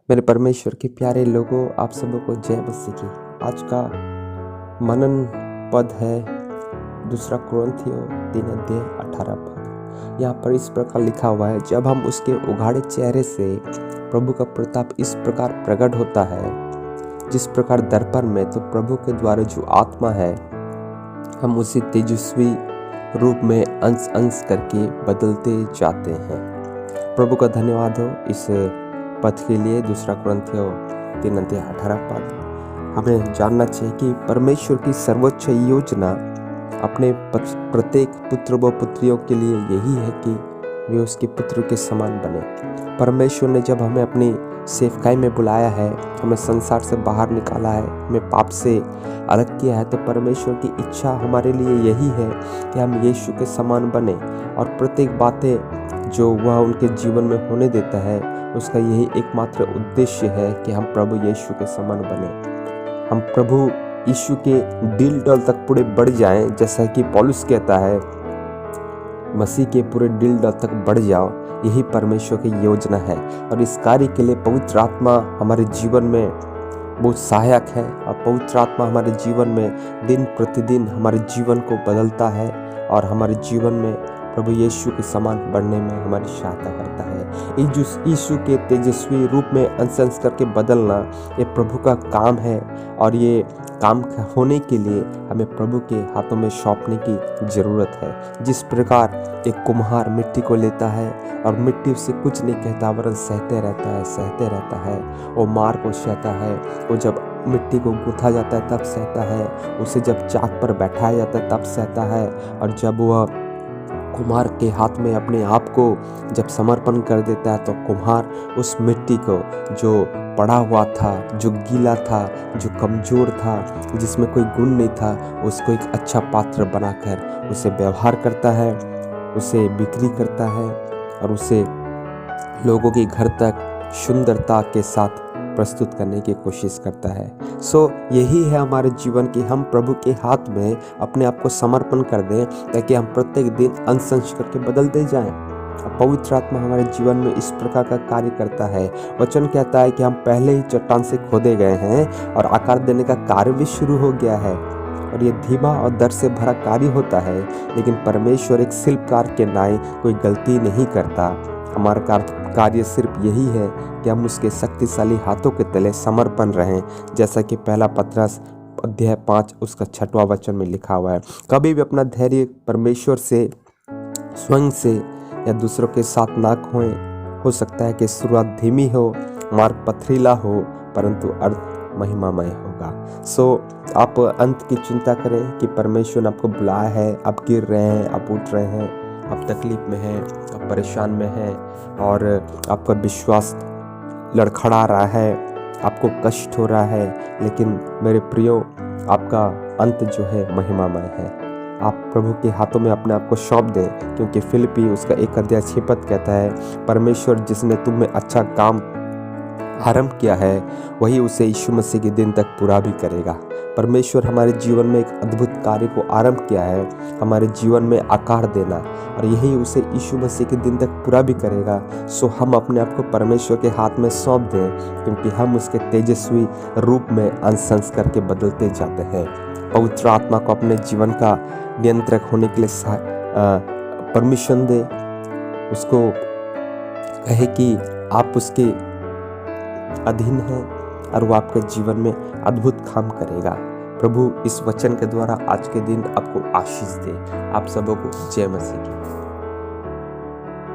मेरे परमेश्वर के प्यारे लोगों, आप सबको जय मसीह की। आज का मनन पद है 2 कुरिन्थियों 3:18 पद। यहाँ पर इस प्रकार लिखा हुआ है, जब हम उसके उघाड़े चेहरे से प्रभु का प्रताप इस प्रकार प्रकट होता है जिस प्रकार दर्पण में, तो प्रभु के द्वारा जो आत्मा है हम उसी तेजस्वी रूप में अंश अंश करके बदलते जाते हैं। प्रभु का धन्यवाद हो इस पद के लिए। 2 कुरिन्थियों 3:18 पद। हमें जानना चाहिए कि परमेश्वर की सर्वोच्च योजना अपने प्रत्येक पुत्र व पुत्रियों के लिए यही है कि वे उसके पुत्र के समान बने। परमेश्वर ने जब हमें अपनी सेवकाई में बुलाया है, हमें संसार से बाहर निकाला है, हमें पाप से अलग किया है, तो परमेश्वर की इच्छा हमारे लिए यही है कि हम यीशु के समान बने। और प्रत्येक बातें जो वह उनके जीवन में होने देता है, उसका यही एकमात्र उद्देश्य है कि हम प्रभु यीशु के समान बने। हम प्रभु यीशु के दिल डल तक पूरे बढ़ जाएं, जैसा कि पौलुस कहता है, मसीह के पूरे दिल डल तक बढ़ जाओ। यही परमेश्वर की योजना है और इस कार्य के लिए पवित्र आत्मा हमारे जीवन में बहुत सहायक है। और पवित्र आत्मा हमारे जीवन में दिन प्रतिदिन हमारे जीवन को बदलता है और हमारे जीवन में प्रभु यीशु के समान बढ़ने में हमारी सहायता करता है। यीशु के तेजस्वी रूप में अंश अंश करके बदलना ये प्रभु का काम है और ये काम होने के लिए हमें प्रभु के हाथों में सौंपने की ज़रूरत है। जिस प्रकार एक कुम्हार मिट्टी को लेता है और मिट्टी उससे कुछ नहीं कहता, वरन सहते रहता है, वो मार को सहता है। वो जब मिट्टी को गूंथा जाता है तब सहता है, उसे जब चाक पर बैठाया जाता है तब सहता है। और जब वह कुम्हार के हाथ में अपने आप को जब समर्पण कर देता है, तो कुम्हार उस मिट्टी को जो पड़ा हुआ था, जो गीला था, जो कमज़ोर था, जिसमें कोई गुण नहीं था, उसको एक अच्छा पात्र बनाकर उसे व्यवहार करता है, उसे बिक्री करता है और उसे लोगों के घर तक सुंदरता के साथ प्रस्तुत करने की कोशिश करता है। यही है हमारे जीवन की, हम प्रभु के हाथ में अपने आप को समर्पण कर दें ताकि हम प्रत्येक दिन अंश अंश करके बदलते जाएं। पवित्र आत्मा हमारे जीवन में इस प्रकार का कार्य करता है। वचन कहता है कि हम पहले ही चट्टान से खोदे गए हैं और आकार देने का कार्य भी शुरू हो गया है। और ये धीमा और डर से भरा कार्य होता है, लेकिन परमेश्वर एक शिल्पकार के नाई कोई गलती नहीं करता। हमारा कार्य सिर्फ यही है कि हम उसके शक्तिशाली हाथों के तले समर्पण रहें, जैसा कि 1 पतरस अध्याय 5 उसका 6वां वचन में लिखा हुआ है। कभी भी अपना धैर्य परमेश्वर से, स्वयं से या दूसरों के साथ ना खोएं। हो सकता है कि शुरुआत धीमी हो, मार्ग पथरीला हो, परंतु अर्थ महिमामय होगा। आप अंत की चिंता करें कि परमेश्वर ने आपको बुलाया है। आप गिर रहे हैं, आप उठ रहे हैं, आप तकलीफ में हैं, आप परेशान में हैं और आपका विश्वास लड़खड़ा रहा है, आपको कष्ट हो रहा है, लेकिन मेरे प्रियो, आपका अंत जो है महिमामय है। आप प्रभु के हाथों में अपने आप को सौंप दें, क्योंकि फिलिपी उसका 1:6 कहता है, परमेश्वर जिसने तुम में अच्छा काम आरंभ किया है वही उसे यीशु मसीह के दिन तक पूरा भी करेगा। परमेश्वर हमारे जीवन में एक अद्भुत कार्य को आरंभ किया है, हमारे जीवन में आकार देना, और यही उसे यीशु मसीह के दिन तक पूरा भी करेगा। हम अपने आप को परमेश्वर के हाथ में सौंप दें, क्योंकि हम उसके तेजस्वी रूप में अंश अंश करके बदलते जाते हैं। पवित्र आत्मा को अपने जीवन का नियंत्रक होने के लिए परमिशन दे, उसको कहे कि आप उसके अधीन हैं और वो आपके जीवन में अद्भुत काम करेगा। प्रभु इस वचन के द्वारा आज के दिन आपको आशीष दे। आप सबों को जय मसीह की।